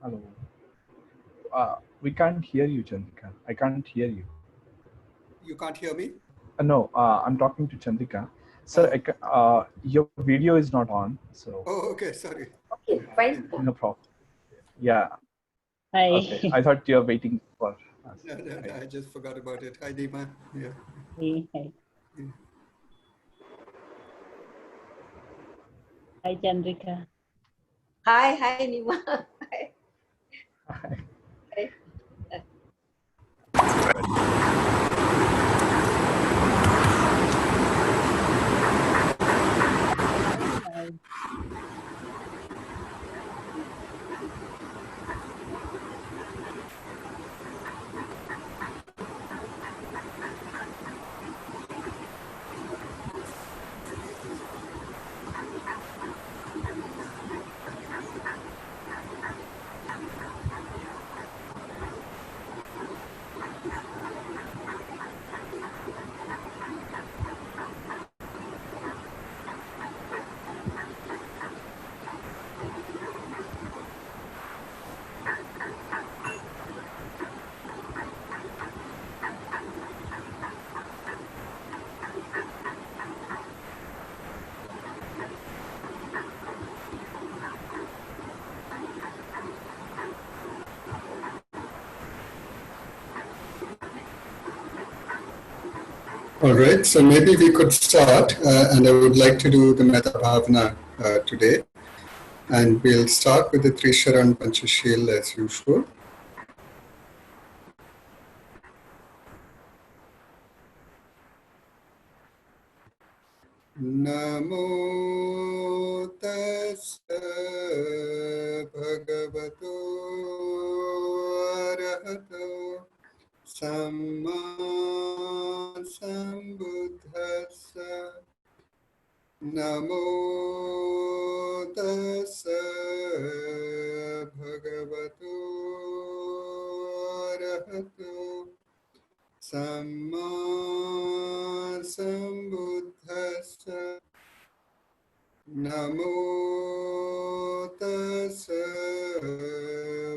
Hello. We can't hear you, Chandrika. I can't hear you. You can't hear me? No, I'm talking to Chandrika. Sir, Oh. your video is not on, so. Oh, okay. Sorry. Okay, fine. No problem. Yeah. Hi. Okay. I thought you're waiting for us. No, I just forgot about it. Hi, Deepa. Yeah. Hey, hi. Yeah. Hi, Chandrika. Hi, Nima. Hi. Hi. Hi. All right, so maybe we could start, and I would like to do the MettaBhava today. And we'll start with the Trisharan Panchashil as usual. Namo tassa bhagavato arahato samma sambuddhassa. Namo tassa bhagavato arahato samma sambuddhassa. Namo tassa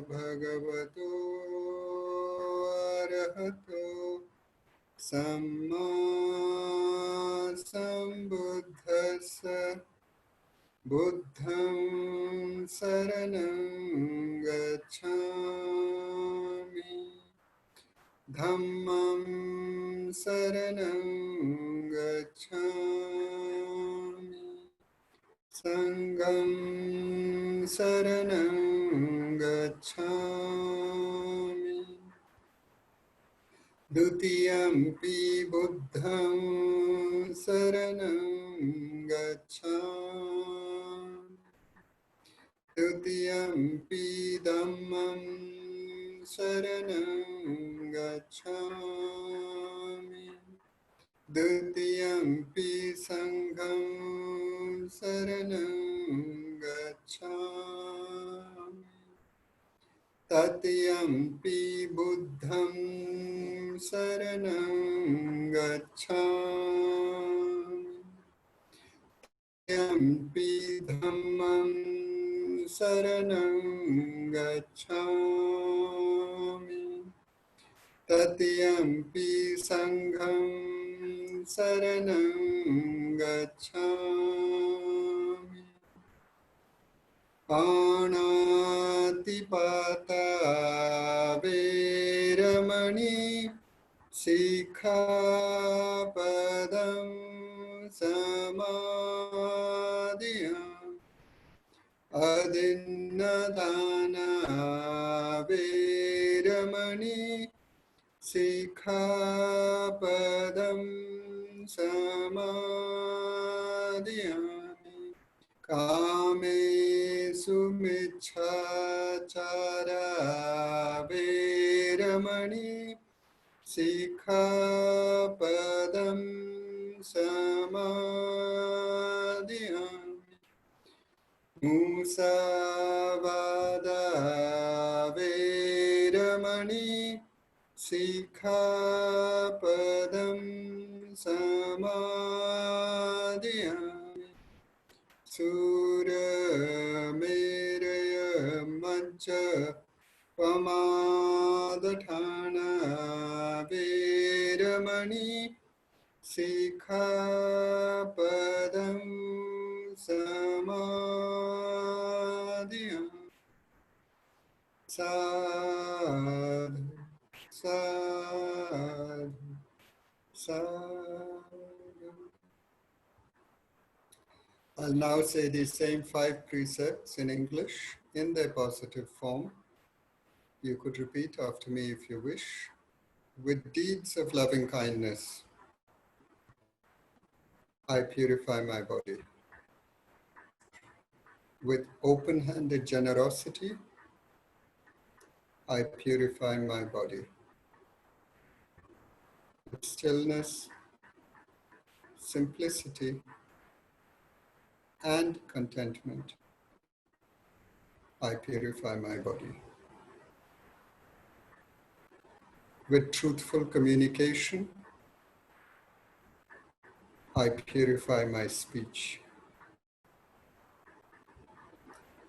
bhagavato arahato samma sambuddhassa. Buddham saranam gacchami. Dhammam saranam gacchami. Sangham saranam gacchami. Dutiyampi buddham saranam gacchami. Dutiyampi dhammam saranam gacchami. Dutiyampi sangham saranam gacchami. Tatyampi buddham saranam gacchami. Tatyampi dhammam saranam gacchami. Tatyampi sangham saranam gacchami. Panatipata veramani sikkhapadam samadhiyam. Adinnadana veramani sikkhapadam samadhiyami. Kamesu michchachara veramani sikkhapadam samadhiyami. Musavada veramani sikkhapadam samadhiyami. Sura meraya pamadatthana veramani Sikhapadam samadhiyam sadhu sadhu sadhu. I'll now say these same 5 precepts in English in their positive form. You could repeat after me if you wish. With deeds of loving kindness, I purify my body. With open-handed generosity, I purify my body. With stillness, simplicity, and contentment, I purify my body. With truthful communication, I purify my speech.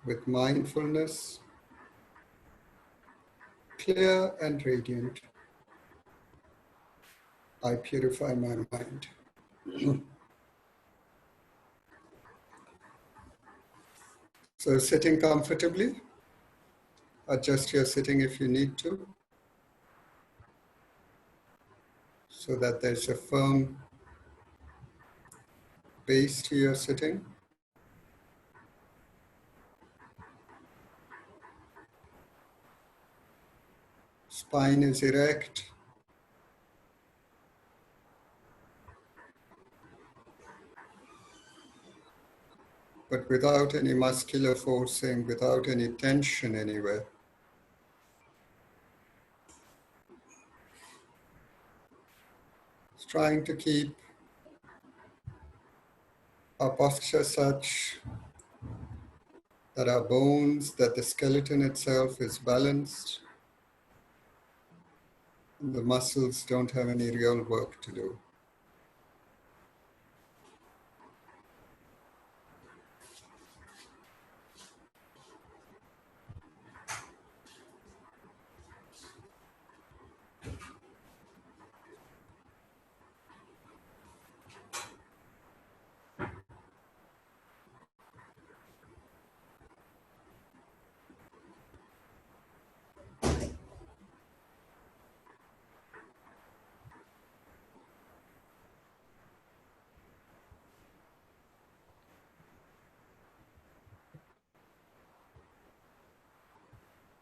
With mindfulness, clear and radiant, I purify my mind. So sitting comfortably, adjust your sitting if you need to, so that there's a firm base to your sitting. Spine is erect. But without any muscular forcing, without any tension anywhere. It's trying to keep our posture such that our bones, that the skeleton itself is balanced, and the muscles don't have any real work to do.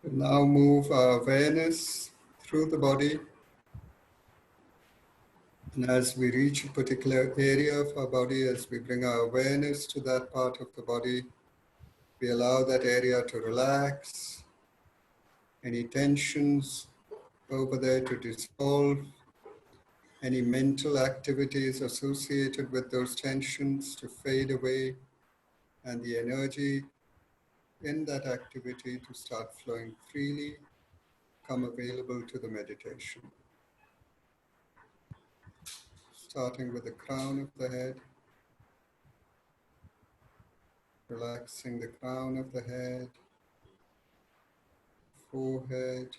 We now move our awareness through the body, and as we reach a particular area of our body, as we bring our awareness to that part of the body, we allow that area to relax, any tensions over there to dissolve, any mental activities associated with those tensions to fade away, and the energy in that activity to start flowing freely, come available to the meditation. Starting with the crown of the head, relaxing the crown of the head, forehead,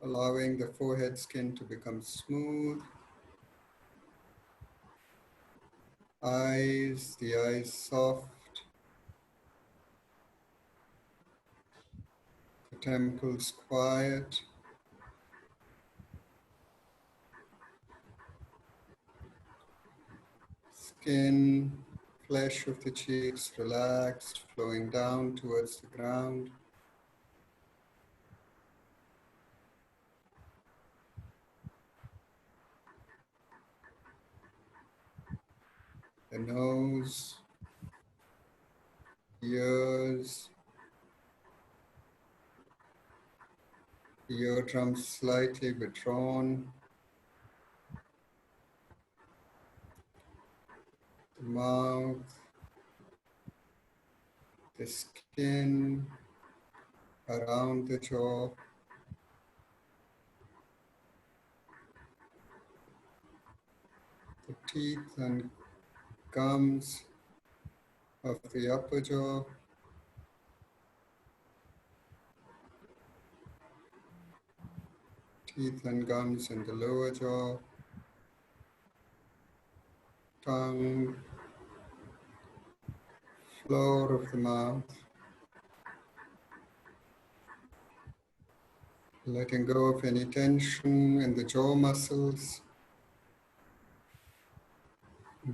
allowing the forehead skin to become smooth, eyes, the eyes soft, the temples quiet, skin, flesh of the cheeks relaxed, flowing down towards the ground. The nose, ears, eardrums slightly withdrawn, the mouth, the skin around the jaw, the teeth and gums of the upper jaw, teeth and gums in the lower jaw, tongue, floor of the mouth, letting go of any tension in the jaw muscles,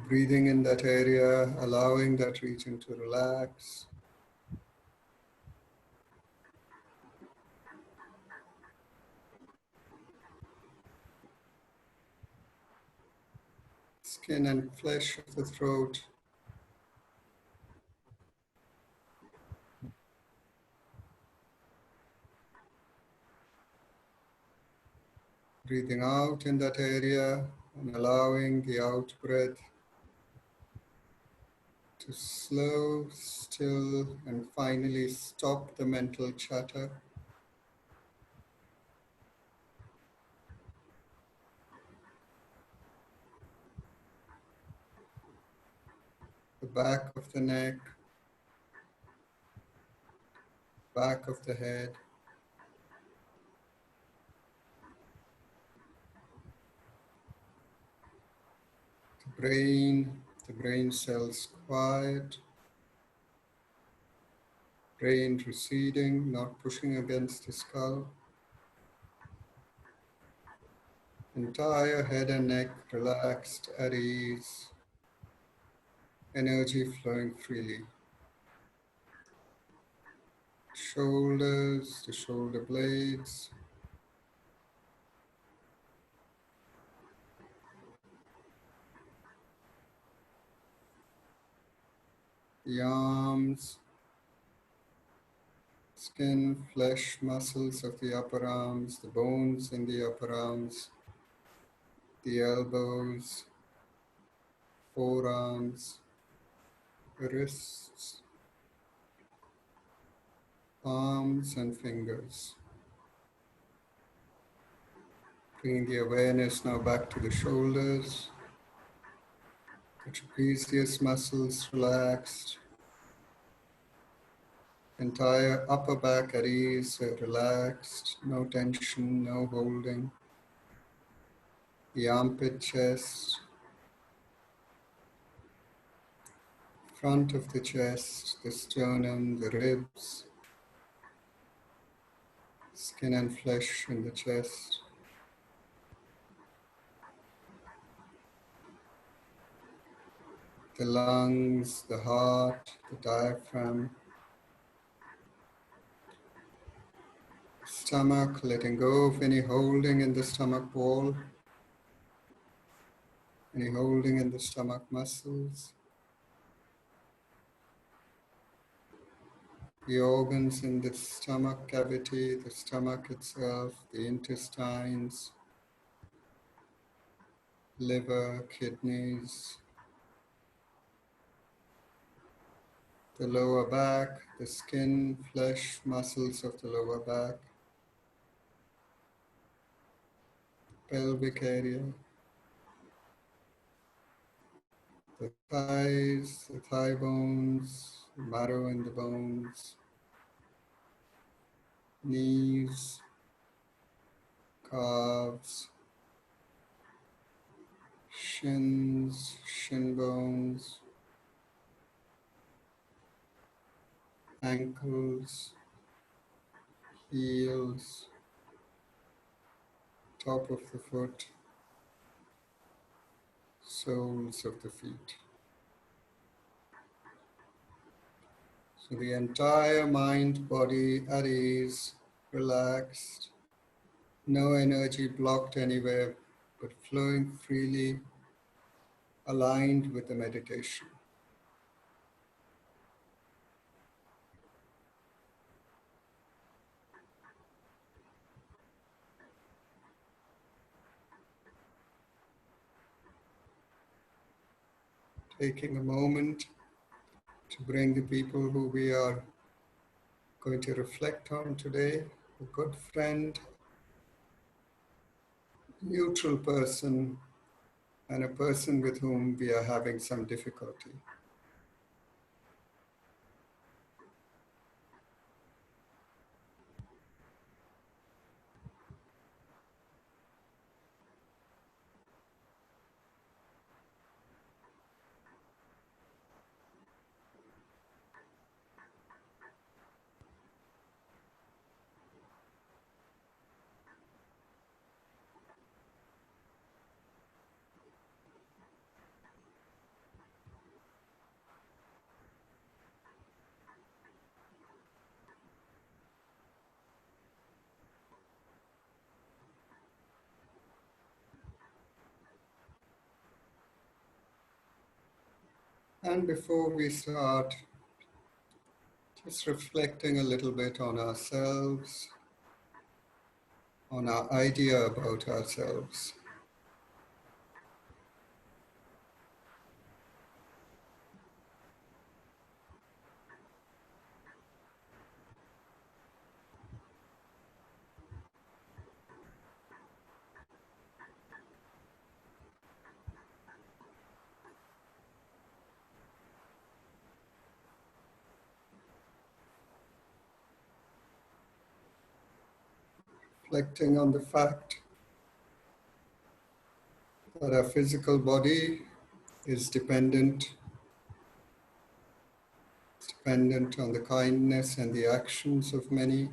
breathing in that area, allowing that region to relax. Skin and flesh of the throat, breathing out in that area and allowing the out breath to slow, still, and finally stop the mental chatter. The back of the neck, back of the head, the brain cells quiet, brain receding, not pushing against the skull. Entire head and neck relaxed, at ease, energy flowing freely. Shoulders, the shoulder blades, the arms, skin, flesh, muscles of the upper arms, the bones in the upper arms, the elbows, forearms, wrists, palms and fingers. Bringing the awareness now back to the shoulders, the trapezius muscles relaxed, entire upper back at ease, relaxed, no tension, no holding. The armpit, chest, front of the chest, the sternum, the ribs, skin and flesh in the chest. The lungs, the heart, the diaphragm, stomach, letting go of any holding in the stomach wall, any holding in the stomach muscles, the organs in the stomach cavity, the stomach itself, the intestines, liver, kidneys, the lower back, the skin, flesh, muscles of the lower back, pelvic area, the thighs, the thigh bones, the marrow in the bones, knees, calves, shins, shin bones, ankles, heels, top of the foot, soles of the feet. So the entire mind, body at ease, relaxed, no energy blocked anywhere, but flowing freely, aligned with the meditation. Taking a moment to bring the people who we are going to reflect on today, a good friend, neutral person, and a person with whom we are having some difficulty. And before we start, just reflecting a little bit on ourselves, on our idea about ourselves. Reflecting on the fact that our physical body is dependent on the kindness and the actions of many.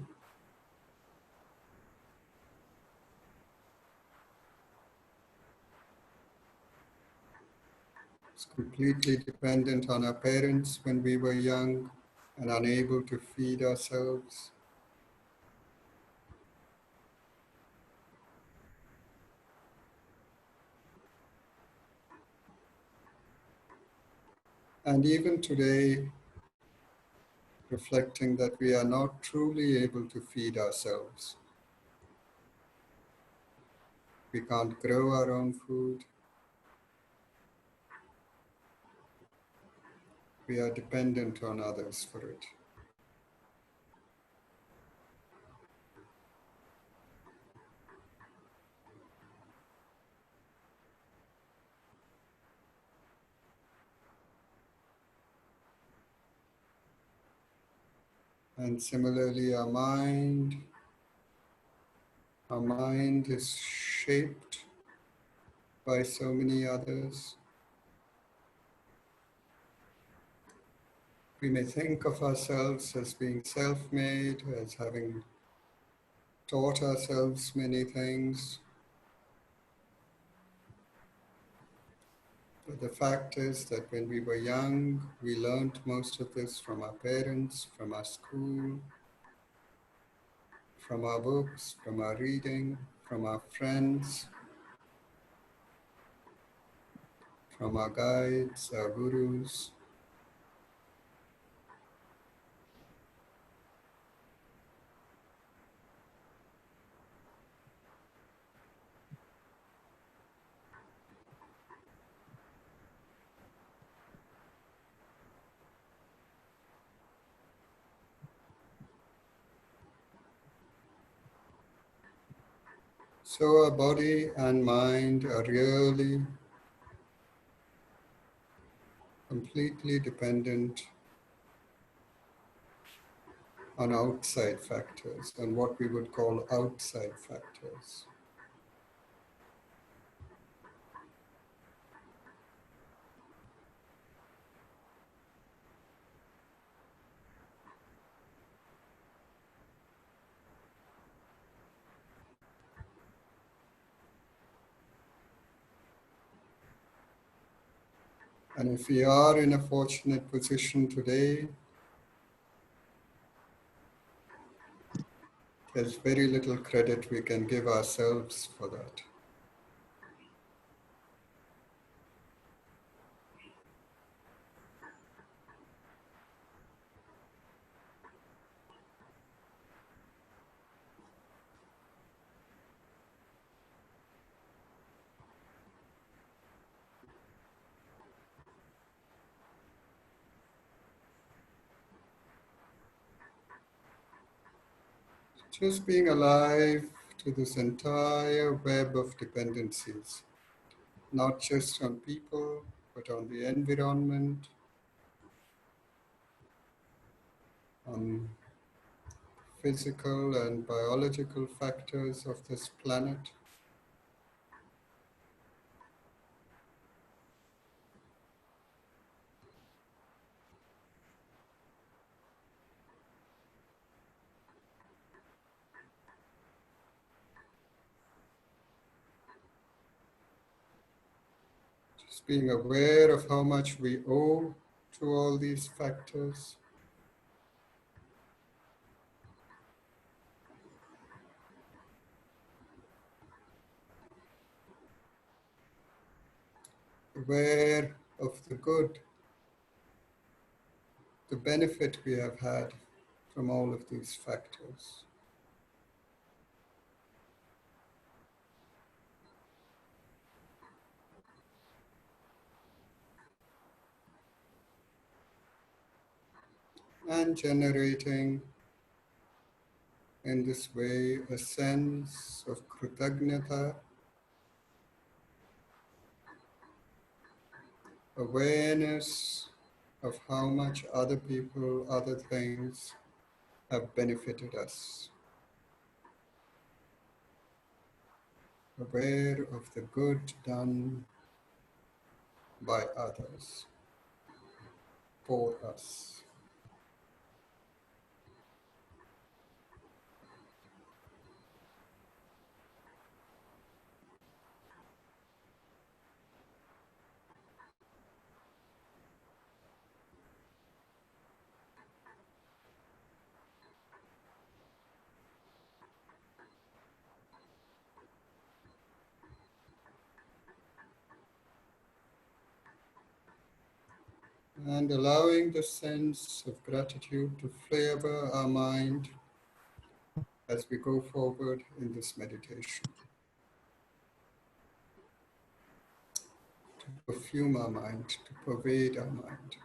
It's completely dependent on our parents when we were young and unable to feed ourselves. And even today, reflecting that we are not truly able to feed ourselves. We can't grow our own food. We are dependent on others for it. And similarly, our mind is shaped by so many others. We may think of ourselves as being self-made, as having taught ourselves many things. But the fact is that when we were young, we learned most of this from our parents, from our school, from our books, from our reading, from our friends, from our guides, our gurus. So our body and mind are really completely dependent on outside factors, on what we would call outside factors. And if we are in a fortunate position today, there's very little credit we can give ourselves for that. Just being alive to this entire web of dependencies, not just on people, but on the environment, on physical and biological factors of this planet. Just being aware of how much we owe to all these factors. Aware of the good the benefit we have had from all of these factors. And generating in this way a sense of kritagnata, awareness of how much other people, other things have benefited us. Aware of the good done by others, for us. And allowing the sense of gratitude to flavor our mind as we go forward in this meditation. To perfume our mind, to pervade our mind.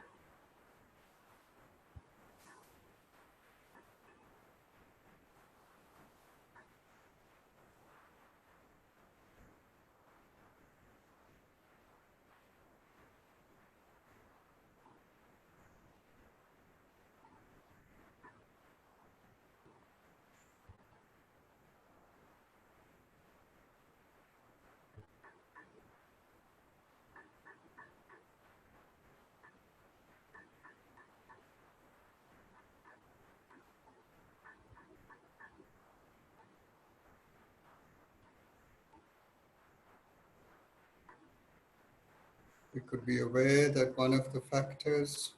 We could be aware that one of the factors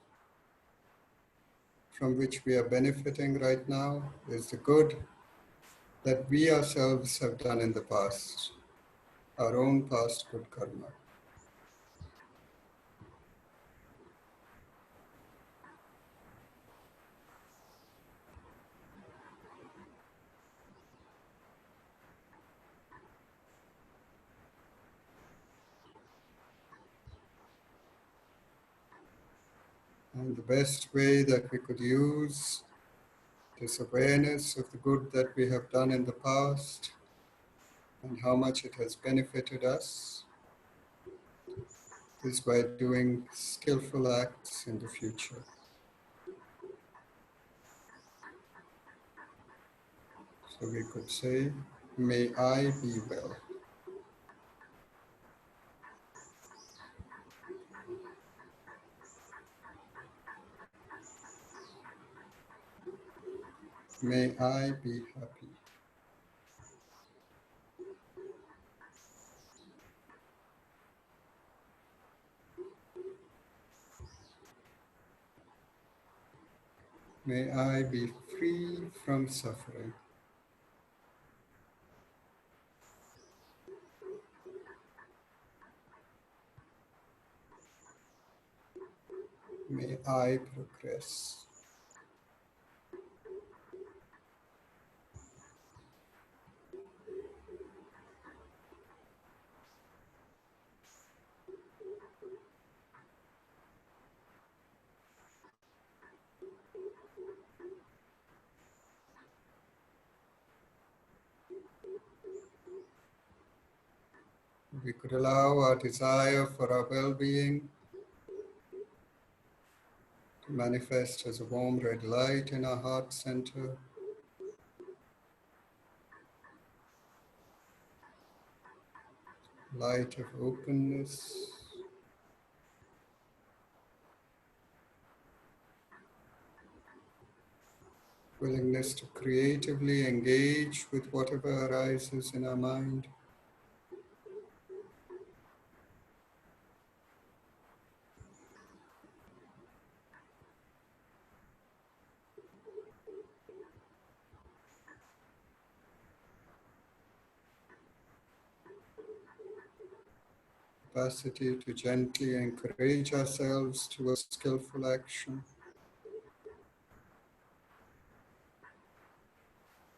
from which we are benefiting right now is the good that we ourselves have done in the past, our own past good karma. And the best way that we could use this awareness of the good that we have done in the past and how much it has benefited us is by doing skillful acts in the future. So we could say, may I be well. May I be happy. May I be free from suffering. May I progress. We could allow our desire for our well-being to manifest as a warm red light in our heart center. Light of openness, willingness to creatively engage with whatever arises in our mind. Capacity to gently encourage ourselves towards skillful action.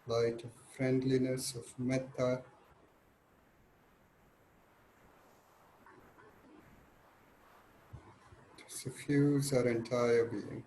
light of friendliness, of metta, to suffuse our entire being.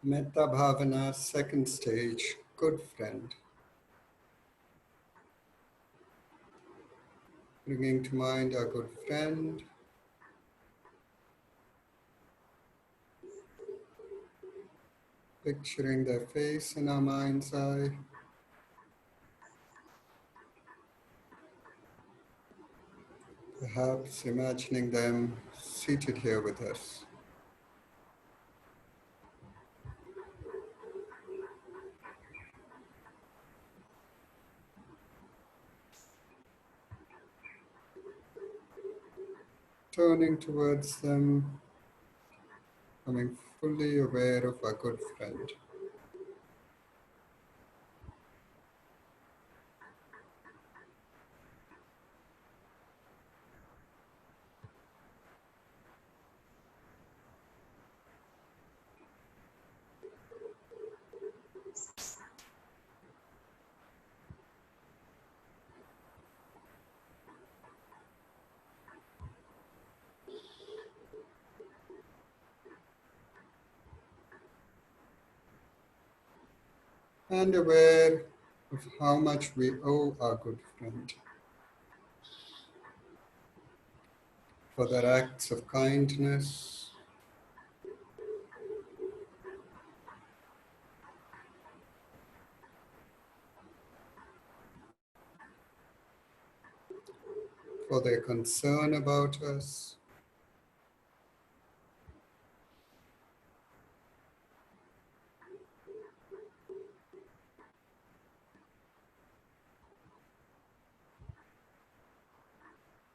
Metta Bhavana, second stage, good friend. Bringing to mind our good friend, picturing their face in our mind's eye, perhaps imagining them seated here with us. Turning towards them, becoming fully aware of our good friend. And aware of how much we owe our good friend for their acts of kindness, for their concern about us,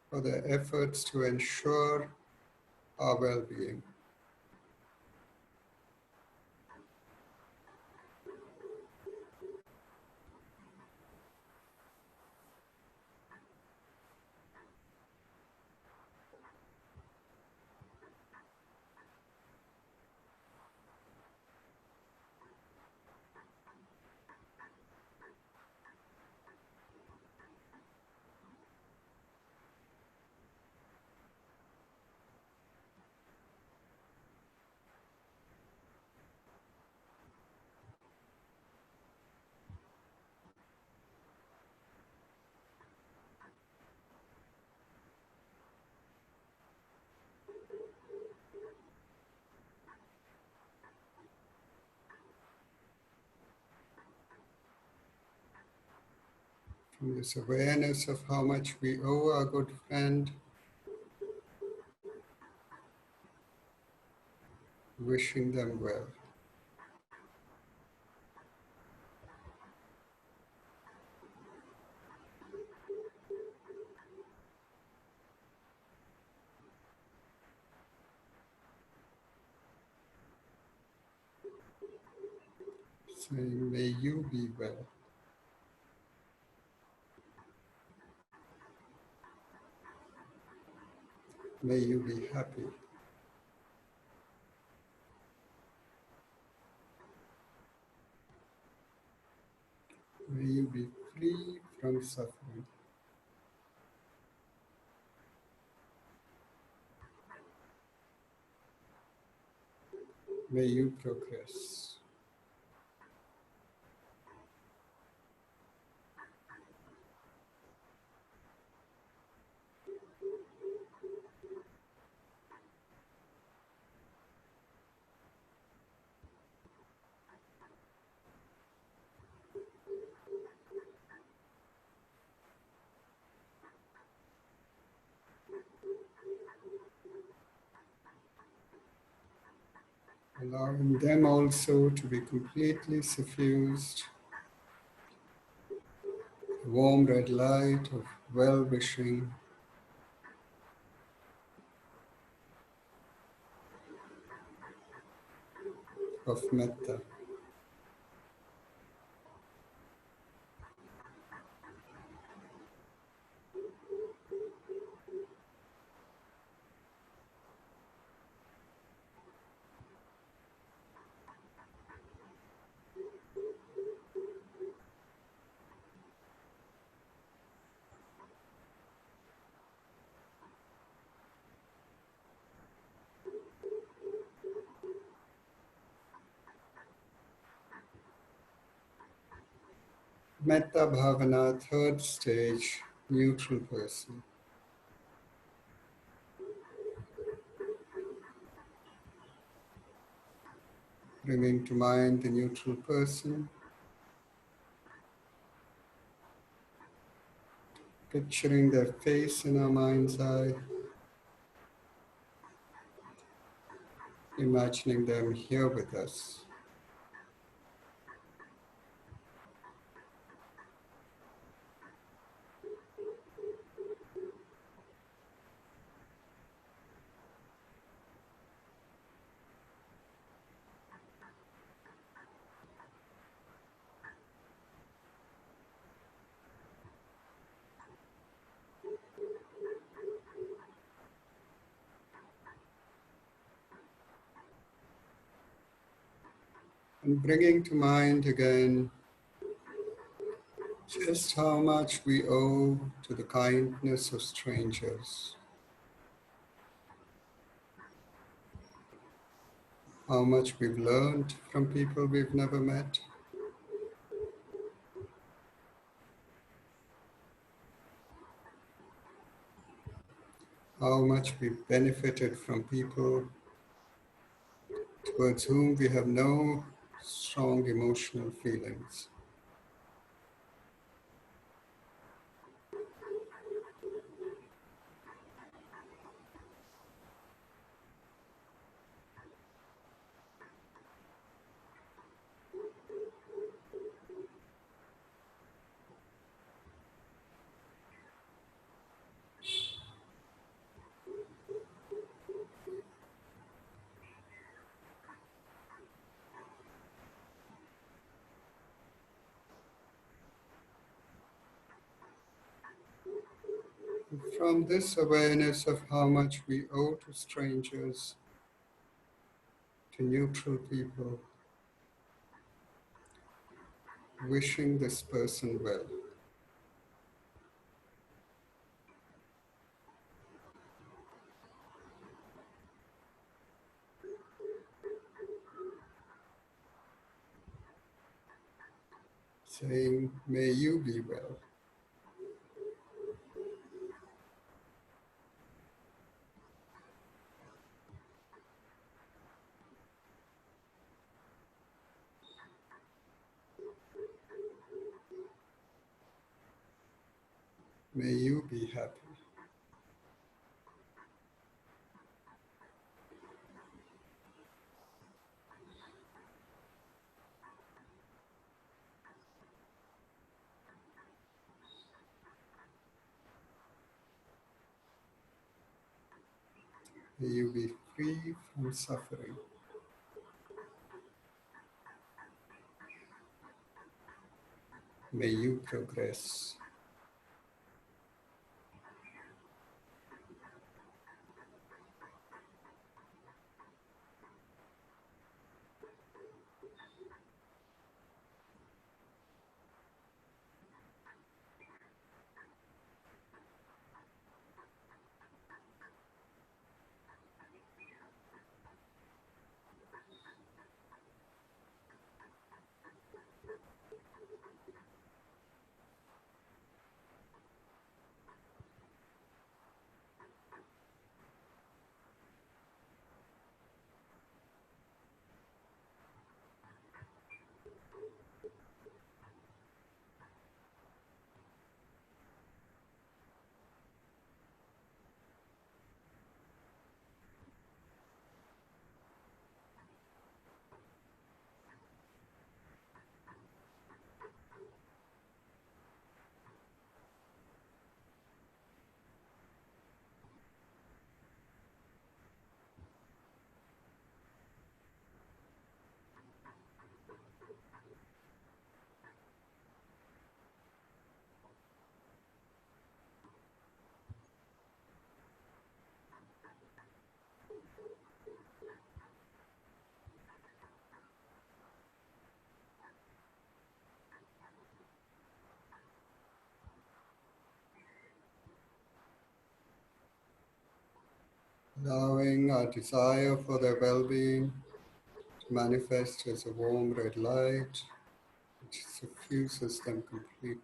for their efforts to ensure our well-being. From this awareness of how much we owe our good friend, wishing them well. Saying, may you be well. May you be happy. May you be free from suffering. May you progress. Allowing them also to be completely suffused, the warm red light of well-wishing, of metta. Metta Bhavana, third stage, neutral person. Bringing to mind the neutral person, picturing their face in our mind's eye, imagining them here with us. And bringing to mind again just how much we owe to the kindness of strangers, how much we've learned from people we've never met, how much we've benefited from people towards whom we have no strong emotional feelings. From this awareness of how much we owe to strangers, to neutral people, wishing this person well. Saying, may you be well. May you be happy. May you be free from suffering. May you progress. allowing our desire for their well-being to manifest as a warm red light which suffuses them completely.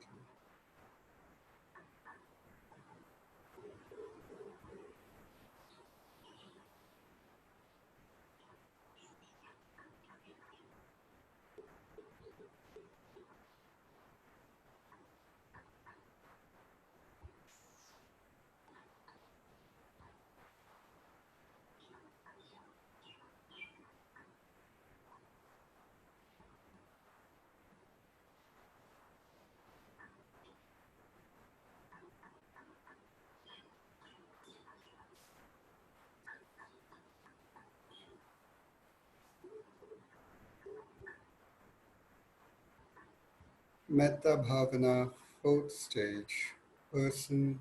MettaBhava, fourth stage, person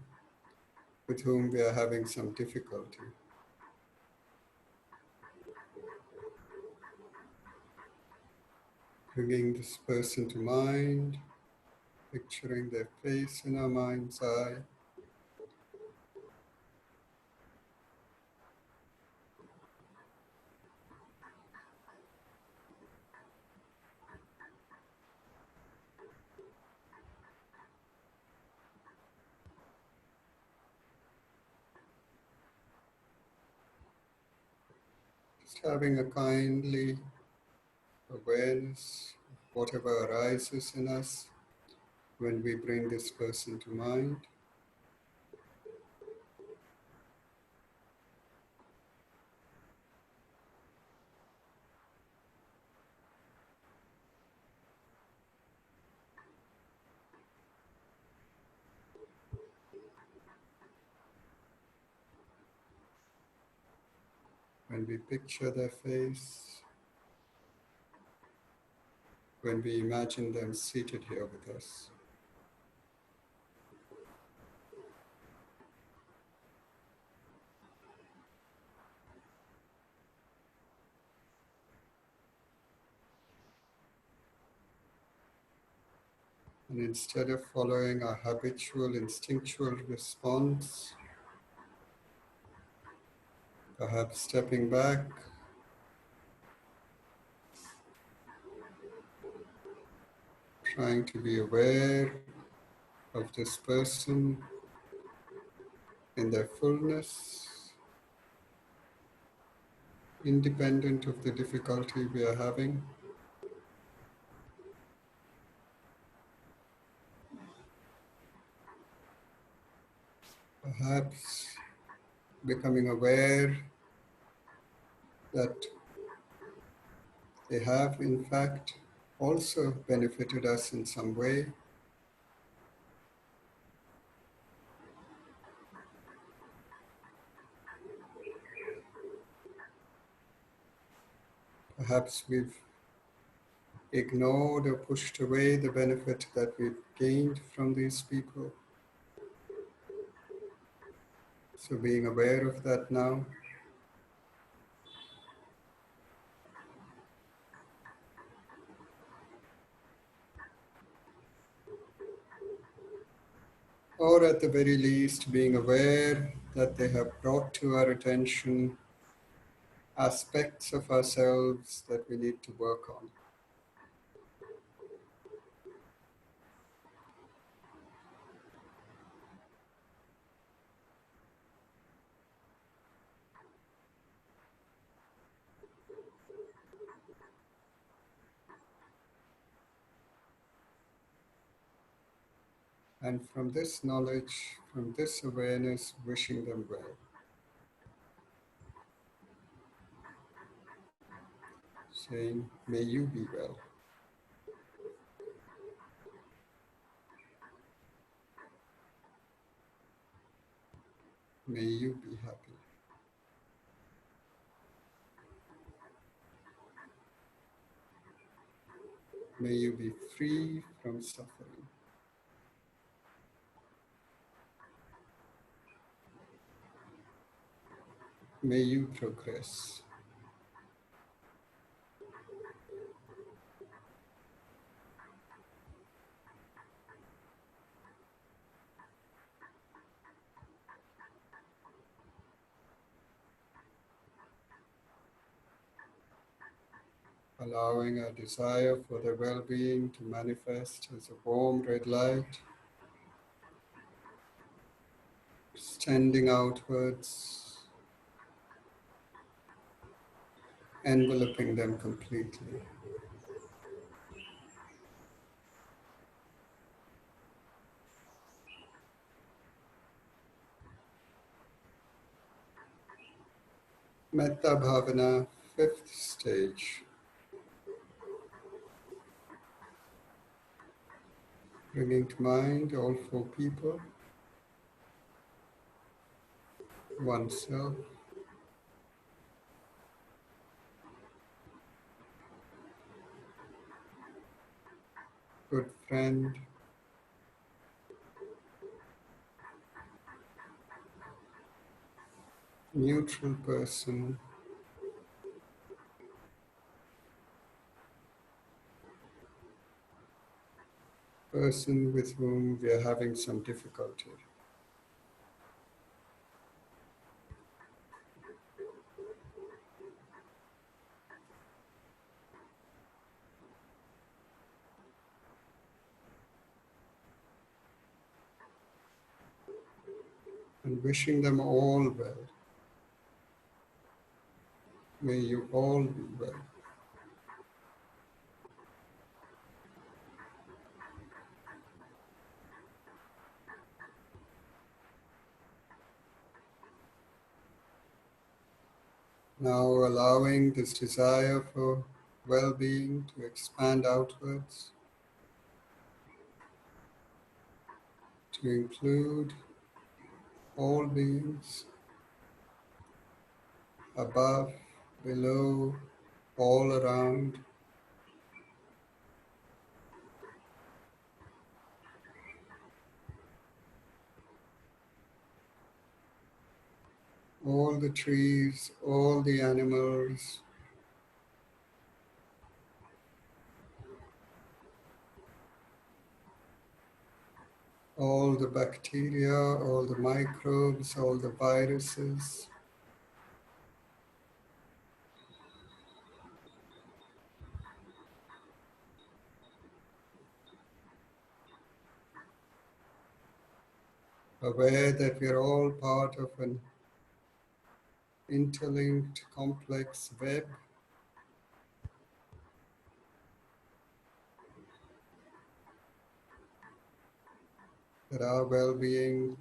with whom we are having some difficulty. Bringing this person to mind, picturing their face in our mind's eye. Just having a kindly awareness of whatever arises in us when we bring this person to mind. When we picture their face, when we imagine them seated here with us. And instead of following our habitual, instinctual response, perhaps stepping back, trying to be aware of this person in their fullness, independent of the difficulty we are having. Perhaps becoming aware that they have, in fact, also benefited us in some way. Perhaps we've ignored or pushed away the benefit that we've gained from these people. So being aware of that now. Or at the very least, being aware that they have brought to our attention aspects of ourselves that we need to work on. And from this knowledge, from this awareness, wishing them well. Saying, may you be well. May you be happy. May you be free from suffering. May you progress. allowing our desire for their well-being to manifest as a warm red light, extending outwards, enveloping them completely. Metta Bhavana, fifth stage. Bringing to mind all four people, oneself, good friend, neutral person, person with whom we are having some difficulty. And wishing them all well. May you all be well. Now allowing this desire for well-being to expand outwards, to include all beings above, below, all around. All the trees, all the animals, all the bacteria, all the microbes, all the viruses, aware that we are all part of an interlinked, complex web, that our well-being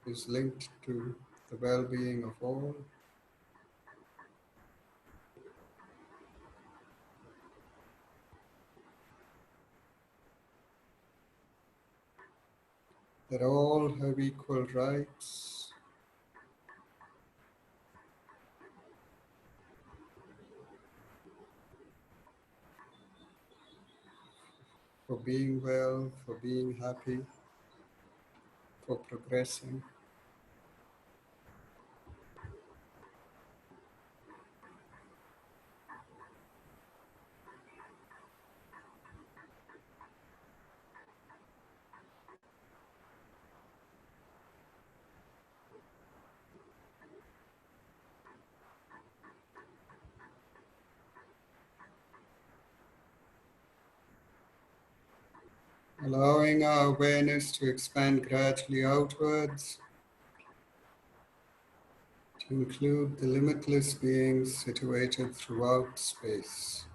is linked to the well-being of all. That all have equal rights, for being well, for being happy, for progressing. Allowing our awareness to expand gradually outwards, to include the limitless beings situated throughout space.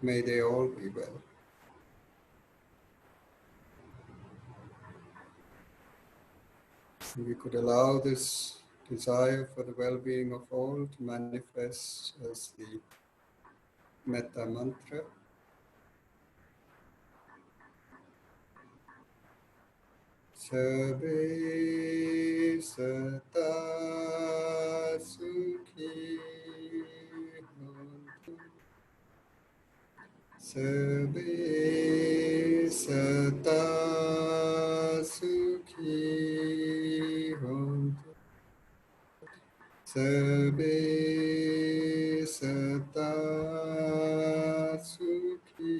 May they all be well. And we could allow this desire for the well-being of all to manifest as the Metta mantra. Sabe sata sukhi hontu. Sabe sata sukhi hontu. Sabe sata sukhi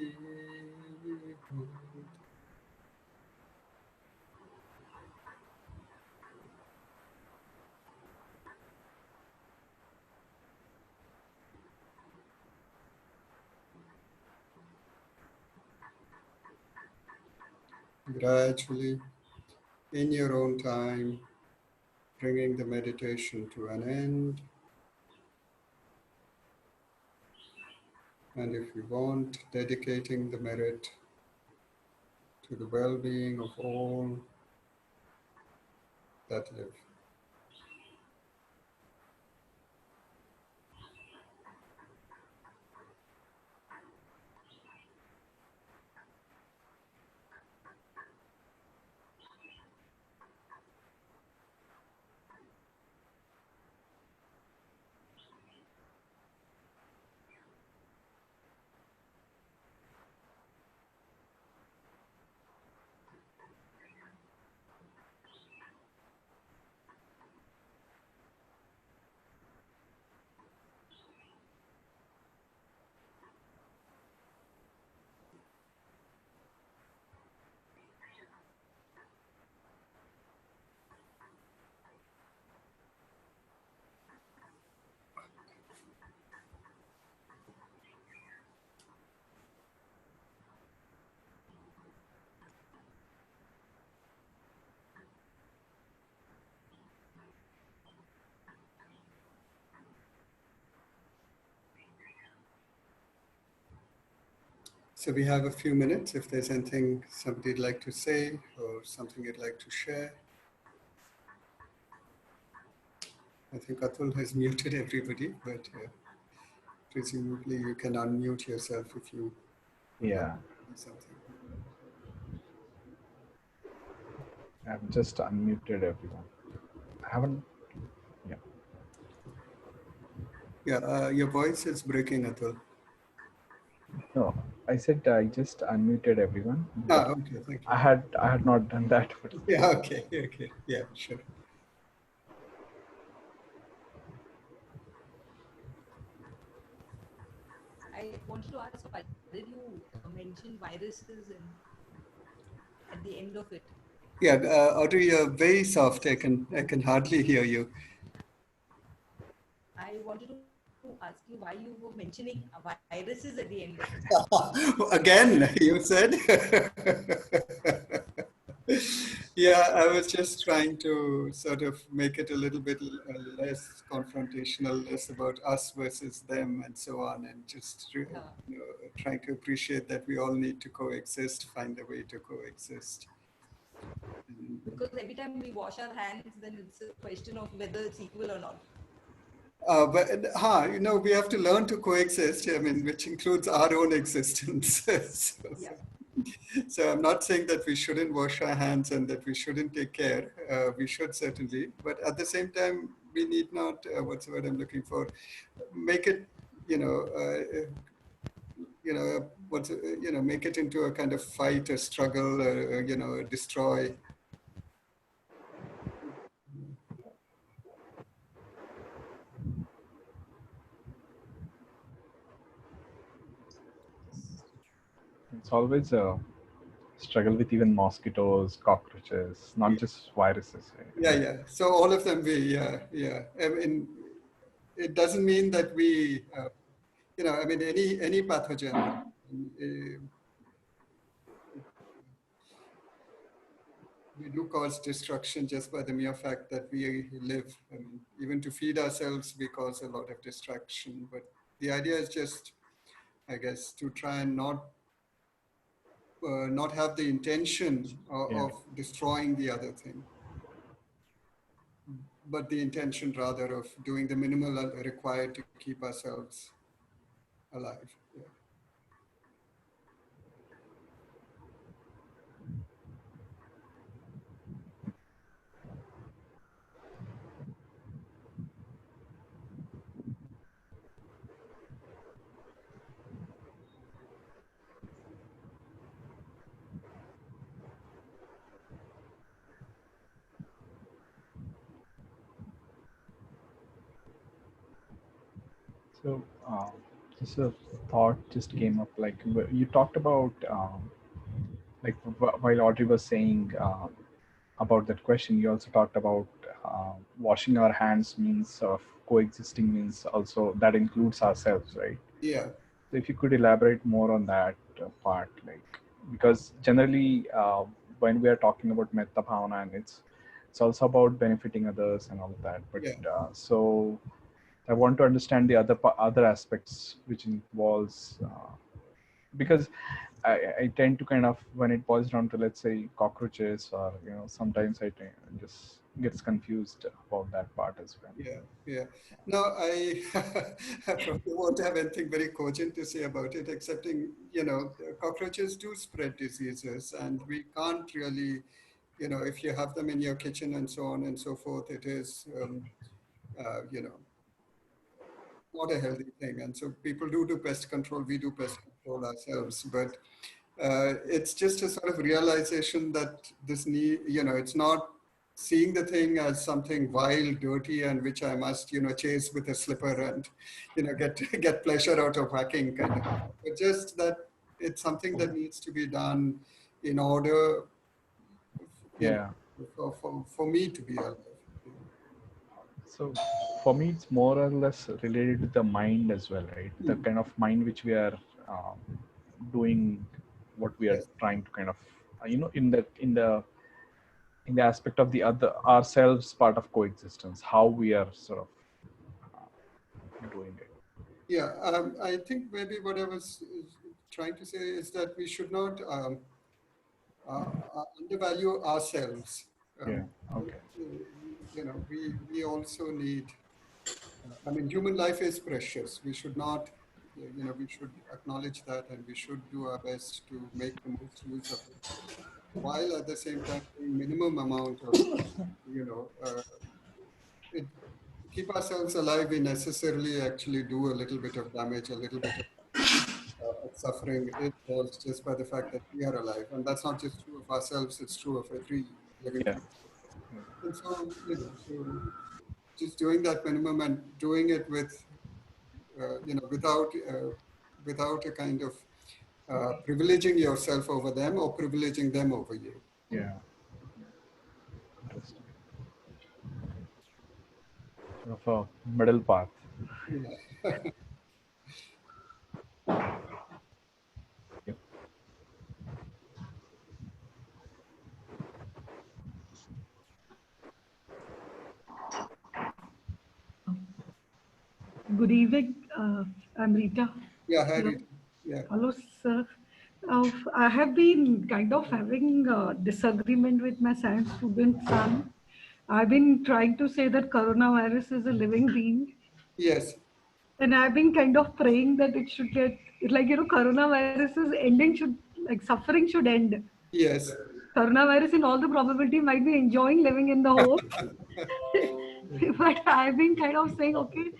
hontu. gradually, in your own time, bringing the meditation to an end. And if you want, dedicating the merit to the well-being of all that live. So we have a few minutes if there's anything somebody'd like to say or something you'd like to share. I think Atul has muted everybody, but presumably you can unmute yourself if you would like Yeah, to say something. I've just unmuted everyone. I haven't. Yeah. Yeah, your voice is breaking, Atul. No, I said I just unmuted everyone. But Okay, thank you. I had not done that. But Yeah, okay, yeah, sure. I wanted to ask, why did you mention viruses at the end of it? Yeah, Audrey, you're very soft. I can hardly hear you. I wanted to ask you why you were mentioning viruses at the end of it. Again, you said. Yeah, I was just trying to sort of make it a little bit less confrontational, less about us versus them and so on, and just trying to appreciate that we all need to coexist, find a way to coexist. Because every time we wash our hands, then it's a question of whether it's equal or not. But we have to learn to coexist. I mean, which includes our own existence. Yeah. So I'm not saying that we shouldn't wash our hands and that we shouldn't take care. We should certainly, but at the same time, we need not. What's the word I'm looking for? Make it, make it into a kind of fight, a struggle, a destroy. it's always a struggle with even mosquitoes, cockroaches, not just viruses. Right? Yeah. So all of them, yeah. I mean, it doesn't mean that we, any pathogen. uh, we do cause destruction just by the mere fact that we live. I mean, even to feed ourselves, we cause a lot of destruction. But the idea is just, I guess, to try and not have the intention Yeah. of destroying the other thing, but the intention rather of doing the minimal required to keep ourselves alive. Yeah. So, just a thought just came up. Like you talked about, like while Audrey was saying about that question, you also talked about washing our hands means of coexisting means also that includes ourselves, right? Yeah. So if you could elaborate more on that part, like because generally when we are talking about metta bhavana, and it's also about benefiting others and all that. But Yeah. so I want to understand the other aspects which involves because I tend to kind of, when it boils down to, let's say, cockroaches, or sometimes just gets confused about that part as well. Yeah, yeah. No, I probably won't have anything very cogent to say about it, excepting, cockroaches do spread diseases, and we can't really, if you have them in your kitchen and so on and so forth, it is, not a healthy thing. And so people do pest control, we do pest control ourselves, but it's just a sort of realization that this need, it's not seeing the thing as something vile, dirty, and which I must, chase with a slipper and, get get pleasure out of whacking kind of thing. But just that it's something that needs to be done in order, you Yeah. know, for me to be alive. So for me, it's more or less related to the mind as well, right? The Hmm. kind of mind which we are doing, what we are Yes. trying to kind of, in the aspect of the other ourselves part of coexistence, how we are sort of doing it. Yeah, I think maybe what I was trying to say is that we should not undervalue ourselves. Yeah. Um, Okay. we also need. I mean, human life is precious. We should not, we should acknowledge that, and we should do our best to make the most use of it, while at the same time doing minimum amount of, you know, it, to keep ourselves alive. We necessarily actually do a little bit of damage, a little bit of suffering. It was just by the fact that we are alive, and that's not just true of ourselves. It's true of every living Yeah. creature. And so, so just doing that minimum and doing it with, without a kind of privileging yourself over them or privileging them over you. Yeah. Interesting. Sort of a middle path. Yeah. Yep. Good evening. I'm Rita. Yeah, hi, Hello, Rita. Yeah. hello, sir. I have been kind of having a disagreement with my science student son. I've been trying to say that coronavirus is a living being, Yes. and I've been kind of praying that it should get, like, coronavirus's ending should, like, suffering should end. Yes. Coronavirus, in all the probability, might be enjoying living in the home. But I've been kind of saying, okay,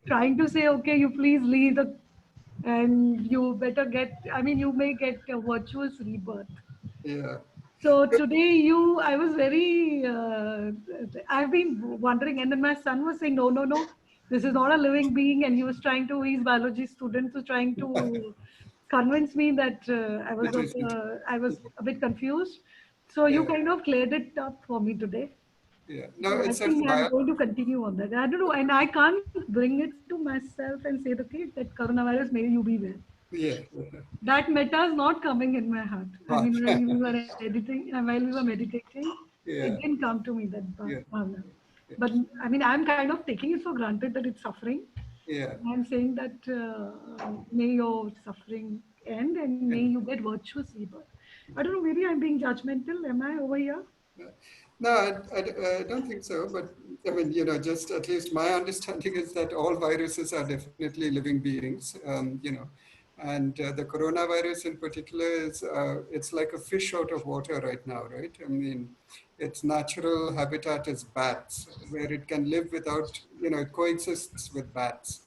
trying to say, okay, you please leave the, and you better get, I mean, you may get a virtuous rebirth. Yeah. So today I was very, I've been wondering, and then my son was saying, no, no, no, this is not a living being. And he was trying to, his biology student was trying to convince me that That is it. I was a bit confused. So you Yeah. kind of cleared it up for me today. Yeah. No, So I it's a think I'm going to continue on that. I don't know, and I can't bring it to myself and say, okay, that coronavirus, may you be well. yeah. That meta is not coming in my heart. I Right. mean, while we were editing, while we were meditating, it Yeah. didn't come to me, that Yeah. bhavna. Yeah. But I mean, I'm kind of taking it for granted that it's suffering. Yeah. I'm saying that may your suffering end and may And you get virtuous rebirth. I don't know, maybe I'm being judgmental. Am I over here? no, I don't think so. But I mean, just at least my understanding is that all viruses are definitely living beings, and the coronavirus in particular is, it's like a fish out of water right now, right? I mean, its natural habitat is bats, where it can live without, it coexists with bats,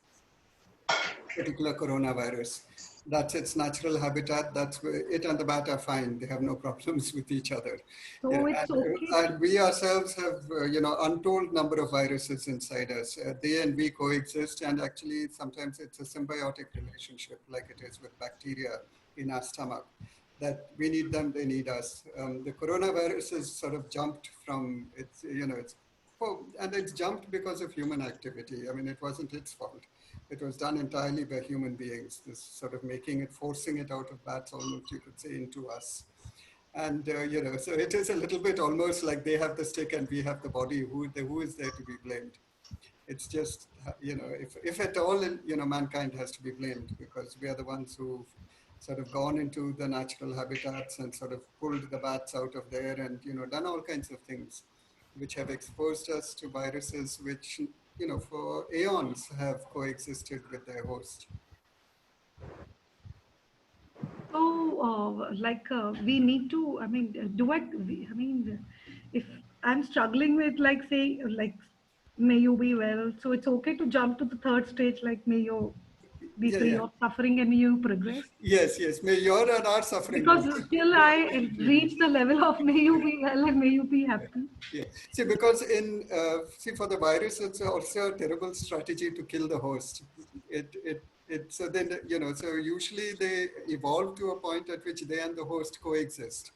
particular coronavirus. That's its natural habitat. That's where it and the bat are fine. They have no problems with each other. So it's okay. And we ourselves have, untold number of viruses inside us. They and we coexist, and actually sometimes it's a symbiotic relationship, like it is with bacteria in our stomach. That we need them, they need us. The coronavirus has sort of jumped from its, and it's jumped because of human activity. I mean, it wasn't its fault. It was done entirely by human beings, this sort of making it, forcing it out of bats almost, you could say, into us. And so it is a little bit almost like they have the stick and we have the body. Who is there to be blamed? It's just, if at all, mankind has to be blamed, because we are the ones who've sort of gone into the natural habitats and sort of pulled the bats out of there and, done all kinds of things which have exposed us to viruses which, for aeons have coexisted with their host. So, we need to, I mean, if I'm struggling with, like, say, like, may you be well, so it's okay to jump to the third stage, like, may you be Yeah, free yeah. of suffering and may you progress. Yes, yes. May your and our suffering Because till I be. reach the level of may you be well and may you be happy. Yeah. See, because for the virus, it's also a terrible strategy to kill the host. So then, so usually they evolve to a point at which they and the host coexist.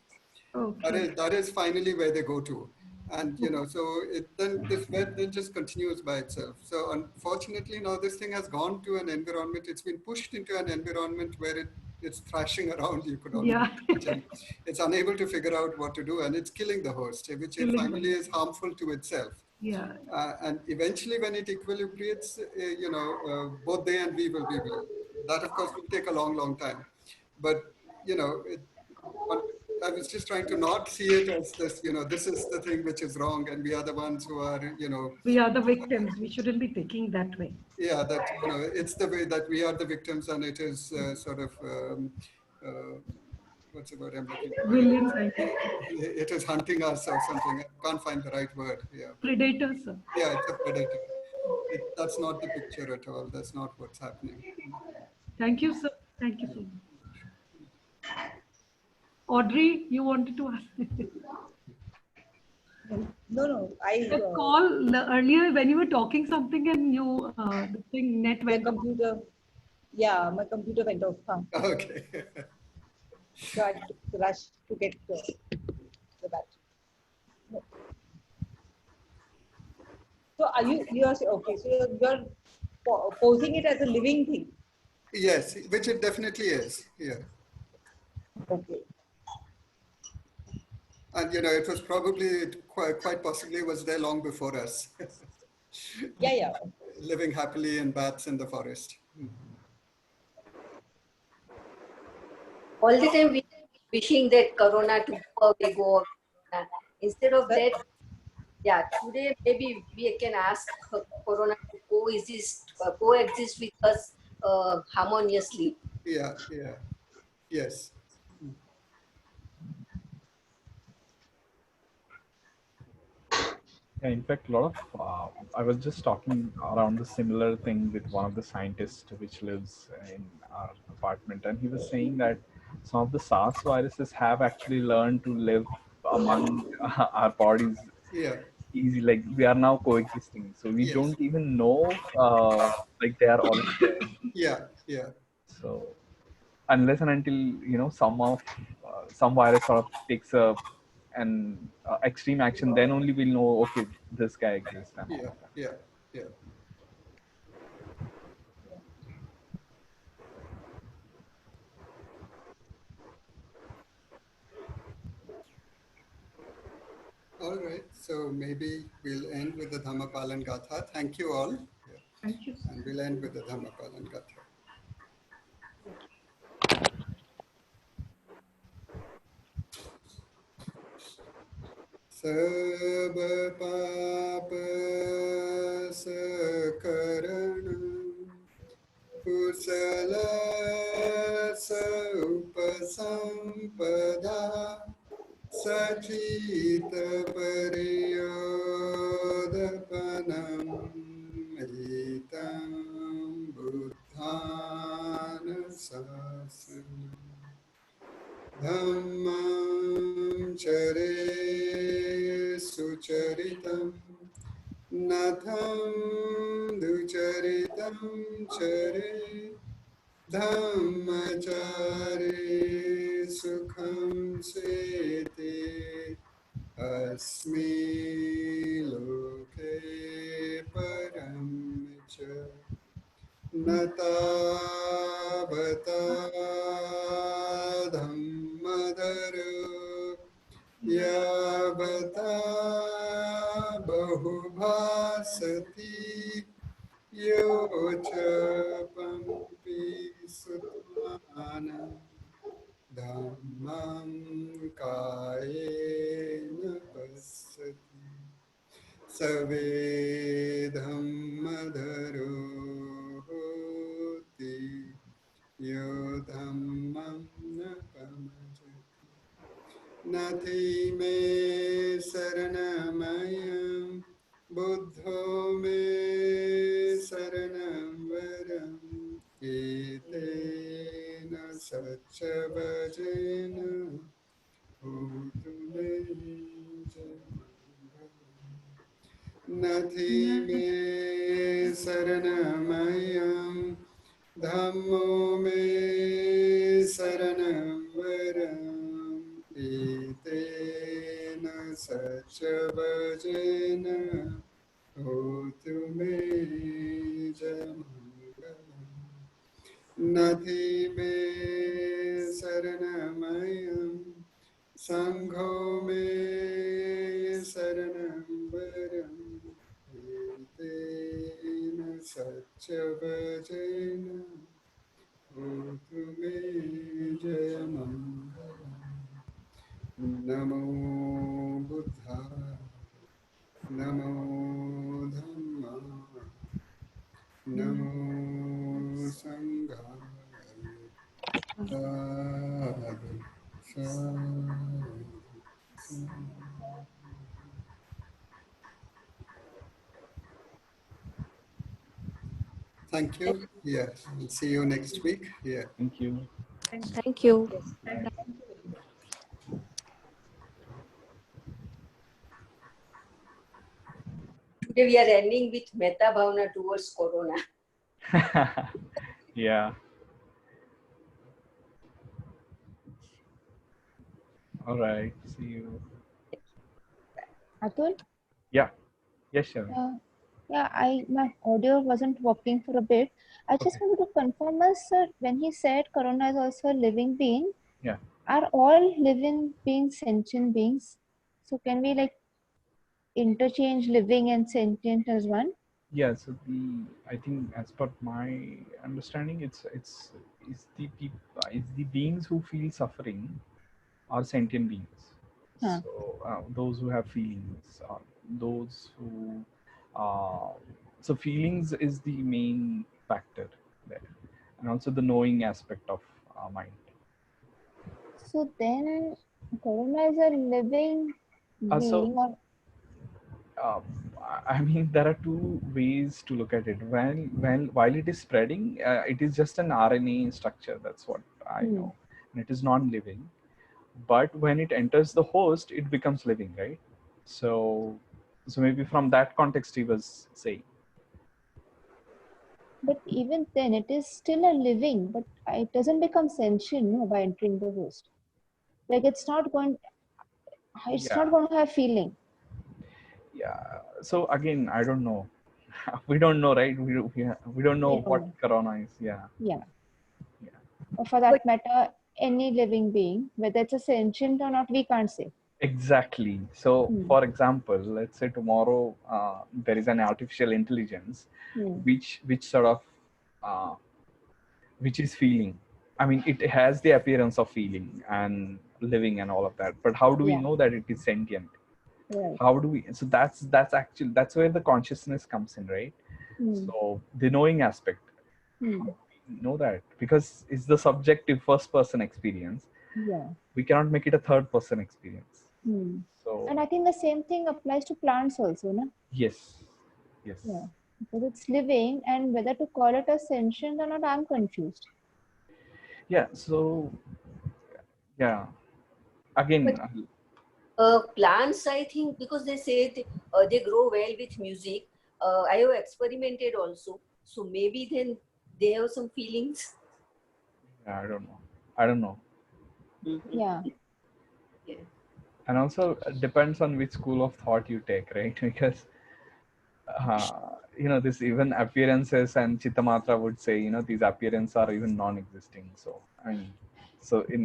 Okay. That is finally where they go to. And, so then this web then just continues by itself. So unfortunately, now this thing has gone to an environment, it's been pushed into an environment where it's thrashing around, you could almost Yeah. imagine. It's unable to figure out what to do, and it's killing the host, which it Killing finally them. is harmful to itself. Yeah. And eventually, when it equilibrates, both they and we will be well. That, of course, will take a long, long time. But, but I was just trying to not see it as this, this is the thing which is wrong, and we are the ones who are, We are the victims. We shouldn't be thinking that way. yeah, that, it's the way that we are the victims, and it is sort of, what's the word I'm looking for? Brilliant scientist. It is hunting us or something. I can't find the right word. Yeah. Predators, sir. Yeah, it's a predator. That's not the picture at all. That's not what's happening. Thank you, sir. Thank you so much. Audrey, you wanted to ask? No, I The call earlier when you were talking something and you the thing net the went off. computer. Yeah, my computer went off. Okay. So I had to rush to get the battery. So you are okay? So you're posing it as a living thing. Yes, which it definitely is. Yeah. Okay. And, it was probably quite possibly was there long before us, Yeah, yeah. living happily in bats in the forest. All the time we wishing that Corona to go away, go away. Instead of Sir? that, yeah, today maybe we can ask Corona to coexist with us harmoniously. Yeah, yeah, yes. Yeah, in fact, a lot of I was just talking around the similar thing with one of the scientists which lives in our apartment, and he was saying that some of the SARS viruses have actually learned to live among our bodies Yeah, easy. Like we are now coexisting, so we yes. don't even know like they are already there. Yeah, yeah, So unless and until some virus sort of takes an extreme action, then only we'll know, okay, this guy exists and all yeah, of that. yeah, yeah. All right. So maybe we'll end with the Dhammapalan Gatha. Thank you all. Yeah. Thank you. And we'll end with the Dhammapalan Gatha. सब पाप सकरणं कुशल उपसंपदा सचित पर्योदपनं हितं बुद्धान शासनम् धम्मं चरे सुचरितं नथं दुचरितं चरे धम्मचारे सुखं सेते अस्मि लोके परं च न तावता धम्मदरो बहुभासति योचपम्पि सुत्मान धम्मं कायेन पश्यति सवेधम्मधरो होति यो धम्मं न पमजति नथि मे शरणमयं बुद्धो मे शरणं वरम् एतेन सच्च भजेन होतु मे जयमङ्गलम् नथि मे शरणमयं धम्मो मे शरणं वरम् एतेन सच्च भजेन होतु मे जयमङ्गलम् नथि मे शरणमयं सङ्घो मे शरणं वरम् एतेन सच्च भजेन होतु मे जयमङ्गलम् नमो बुद्धाय नमो धम्माय नमो सङ्घाय साधु साधु Thank you. Yeah, we'll see you next week. Yeah. Thank you. Thank you. Bye. Today we are ending with Metta Bhavana towards Corona. Yeah. All right. See you. Atul? Yeah. Yes, sure. Yeah, my audio wasn't working for a bit. I just Okay. wanted to confirm us, sir, when he said Corona is also a living being, Yeah. are all living beings sentient beings? So can we like interchange living and sentient as one? Yeah. So I think as per my understanding, it's the beings who feel suffering are sentient beings. Huh. So those who have feelings, those who so feelings is the main factor there, and also the knowing aspect of mind. So then Corona is a living So being or uh, I mean, there are two ways to look at it. While it is spreading, it is just an RNA structure. That's what I know, and it is non-living. But when it enters the host, it becomes living, right? So maybe from that context, he was saying. but even then it is still a living, but it doesn't become sentient, no, by entering the host. Like it's not going Yeah, to have feeling. yeah. So again, I don't know. We don't know, right? We don't know We don't what know. corona is. Yeah, Yeah. yeah. Or for that matter, any living being, whether it's a sentient or not, we can't say. Exactly. So, Hmm. for example, let's say tomorrow there is an artificial intelligence Hmm. which sort of uh, which is feeling. I mean, it has the appearance of feeling and living and all of that. But how do we Yeah. know that it is sentient? Right. How do we? So that's where the consciousness comes in, right? Hmm. So the knowing aspect. Hmm. How do we know that? Because it's the subjective first person experience. Yeah. We cannot make it a third person experience. Hmm. So And I think the same thing applies to plants also, no? yes, yes. Yeah. Because it's living, and whether to call it a sentient or not, I'm confused. Yeah. So yeah. Again, Plants, I think, because they say they grow well with music. I have experimented also. So maybe then they have some feelings. yeah, I don't know. I don't know. Yeah. Yeah. And also depends on which school of thought you take, right? Because this even appearances, and Chittamatra would say, these appearances are even non-existing. So I mean,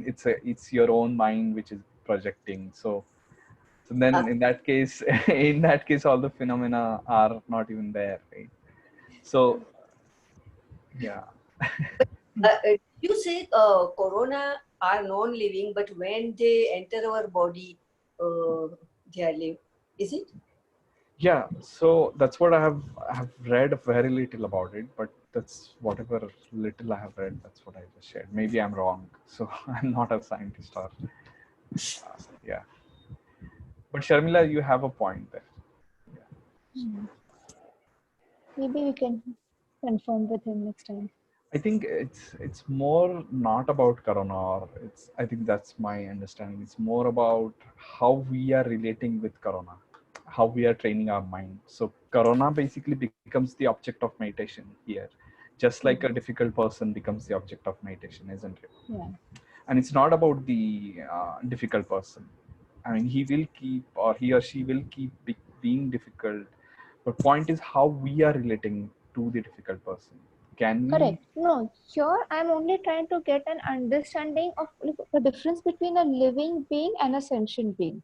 it's your own mind which is projecting. So So then in that case, in that case, all the phenomena are not even there, right? So yeah. You say corona are non-living, but when they enter our body, they are live. Is it? Yeah, so that's what I have read very little about it, but that's whatever little I have read, that's what I just shared. Maybe I'm wrong, so I'm not a scientist or yeah. But Sharmila, you have a point there. Maybe we can confirm with him next time. I think it's more not about corona, or it's I think that's my understanding. It's more about how we are relating with corona, how we are training our mind. So corona basically becomes the object of meditation here, just like a difficult person becomes the object of meditation, isn't it? Yeah. And it's not about the difficult person. I mean, he will keep, or he or she will keep being difficult, but point is how we are relating to the difficult person. Can we? Correct. No, here I'm only trying to get an understanding of like, the difference between a living being and a sentient being.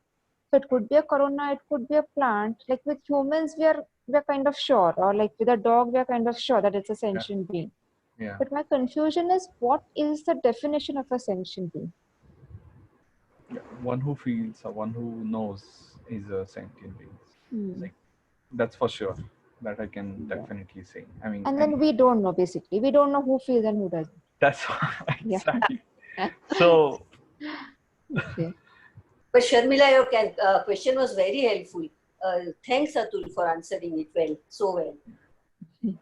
So it could be a corona, it could be a plant. Like with humans, we're kind of sure, or like with a dog, we're kind of sure that it's a Yeah, sentient being. yeah. But my confusion is, what is the definition of a sentient being? Yeah. One who feels or one who knows is a sentient being. Like that's for sure. That I can Yeah. definitely say. I mean, And and then we don't know, basically. We don't know who feels and who doesn't. that's Yeah. exactly. So Okay. But Sharmila, your question was very helpful. Thanks, Atul, for answering it well, so well.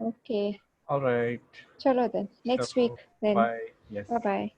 Okay. all right. Chalo then. Next week So then. bye. Yes. Bye bye.